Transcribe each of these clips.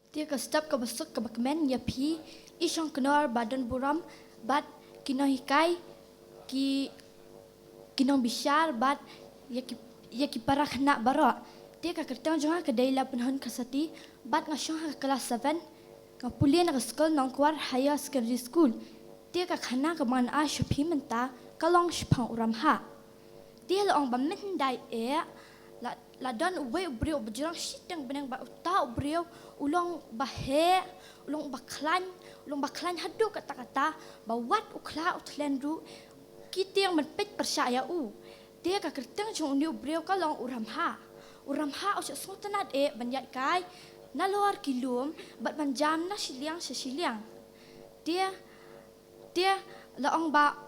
Dia ka step ka besuk ka bakmen ya pi isong kenor badan buram bat kinohikai ki kinong bisyar bat ya ki parak nak barok. Dia ka kertang jonga ka daila penhon kasati bat ngasong ka kelas 7 ka pulian ka sekolah nongkwar higher secondary school. Dia ka khana ka man a shopi menta kalong shpang uram ha. Dia laong bamen dai la don uwe ubrio bejurang shitang benang ba uta ubrio ulong bahe ulong baklan hadu kata-kata bawat ukla utlen ru kita yang menpet percaya dia ka kertang jong ni ubrio kalong uram ha usah sotanat banyak kai na luar kilum bat banjam na siliang dia laong ba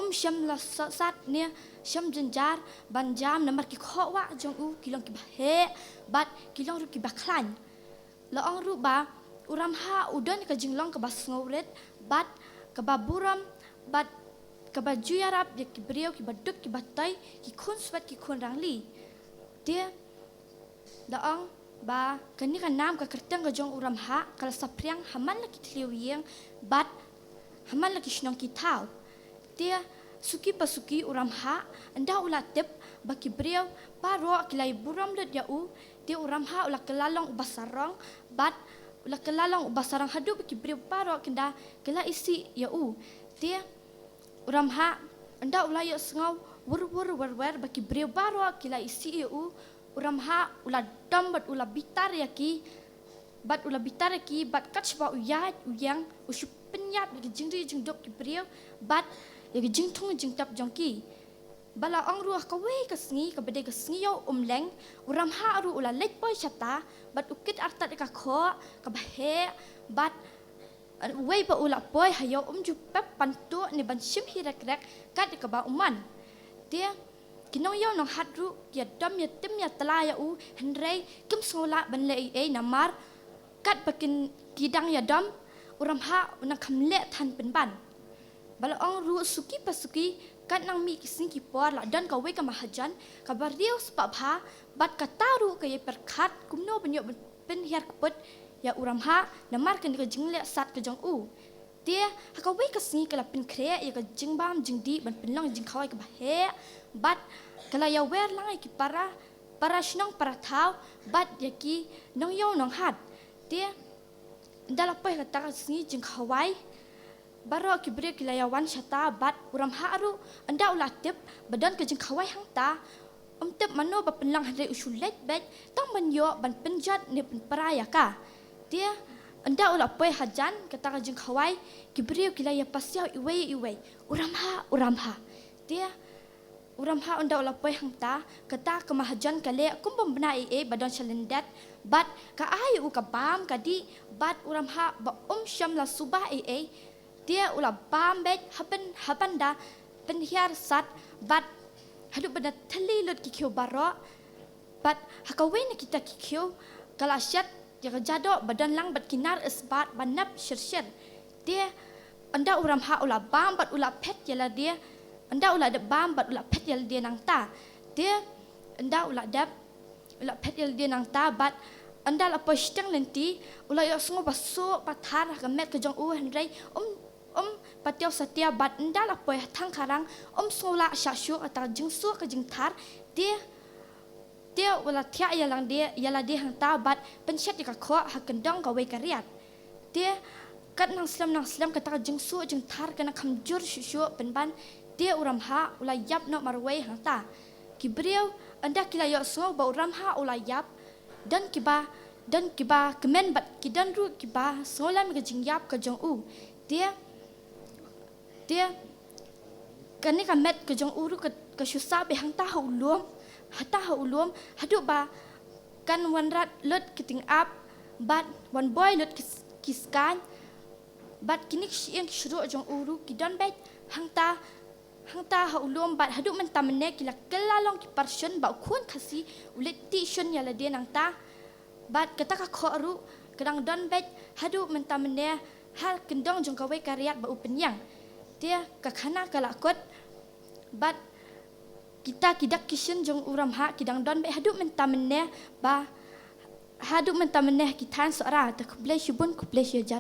syam la sat ne syam jenjar banjam namar ki khawa jong kilong ki bahe bat kilong ru ki baklan laong ru ba uram ha udon ka jinglong ka bas ngauret bat ka baburam bat ka baju yarap ya ki brio ki baduk ki batai ki khun swat ki khun rangli dia laong ba kani ka nam ka kertang ka jong uram ha kala sapriang haman la ki tliu yeng bat haman la ki shnong ki thau dia suki pasuki uram ha anda ulat tip baki brio paro kilai buram let ya dia uram ha ulat kelalong ubasarong bat ulat kelalong ubasarang hadu baki brio paro kenda kela isi ya dia uram ha anda ulai sengau wur baki brio paro kila isi ya uram ha ulat dam bat ulat bitar ya ki bat ulat bitar ya ki bat kachba uyang usup penyat bagi jingri jingdok ki brio bat ya jing thung jing tap jongki bala ong ruah ka we ka sngi ka bede ka sngi yo leng uram ha ru ula lek boy chata bat ukit artat ka kho ka bahe bat we ba ula boy hayo ju pep pantu ni ban sim hirak rek kat ka ba uman dia kinong yo nong hat ru ya dam ya tim ya tala ya henrei kim sola ban le namar kat bakin kidang ya dam uram ha una khamle than pen ban bala ong ru suki pasuki kan nang mi kising ki por la dan ka we ka mahajan ka bariu spa bha bat ka taru ka ye perkhat kumno banyo pen hiar kaput ya uram ha namar kan ka jingle sat ka jong dia ka we ka singi ka pen kre ya ka jingbam jingdi ban penlang jing khawai ka bahe bat kala ya wer lang ki para shnong para thau bat ya ki nong yo nong hat dia ndala pa ka ta singi jing khawai baro ki bre ki layawan shata bat uram haru anda ulatip badan ke jing khawai hang ta tip mano ba penlang hande usulet bet tang banyo ban penjat ne pen paraya ka dia anda ulapoi hajan kata ka jing khawai ki bre ki laya pasya iwe uram ha dia uram ha anda ulapoi hang ta kata ka mahajan kale kumbam bena badan chalendat bat ka ayu ka bam ka di bat uram ha ba syam la subah dia ulah bambet habanda penhiar sat bat hadu benda teli lut kikiu baro bat hakawen kita kikiu kalasyat jaga jado badan lang bat kinar isbat banap shir dia anda uram ha ulah bambat ulah pet yala dia anda ulah de bambat ulah pet yala dia nang ta dia anda ulah dap ulah pet yala dia nang ta bat anda la postang nanti ulah yo sungo basu pathar gamet ke jong henrei patiau setia bat enda la poi thang karang sola syasyu atau jingsu ke jingtar dia wala tia yalang dia yala dia hang ta bat pensyat ka kho hakendong ka we kariat dia kat nang slam kata jingsu jingtar kana kamjur syusyu penban dia uram ha ula yap no marway hang ta kibriu anda kila yo so ba uram ha ula yap dan kiba kemen bat kidan ru kiba solam ke jingyap ke jong dia kani kamet ke jong uru ke syusa be hang ta ulum hadu ba kan wanrat lut kiting up bat one boy lut kiskan bat kini yang syuru jong uru kidan bet hang ta ulum bat hadu mentamne kila kelalong ki person ba kun khasi ulet ti shun yala dia nang ta bat kata ka khoru kadang don bet hadu mentamne hal kendong jong kawe karyat ba upenyang dia kakana kalakot bat kita kidak kishin jong uram ha kidang don be hadu mentamne ba haduk mentameneh kitan seorang tak boleh syubun boleh syajar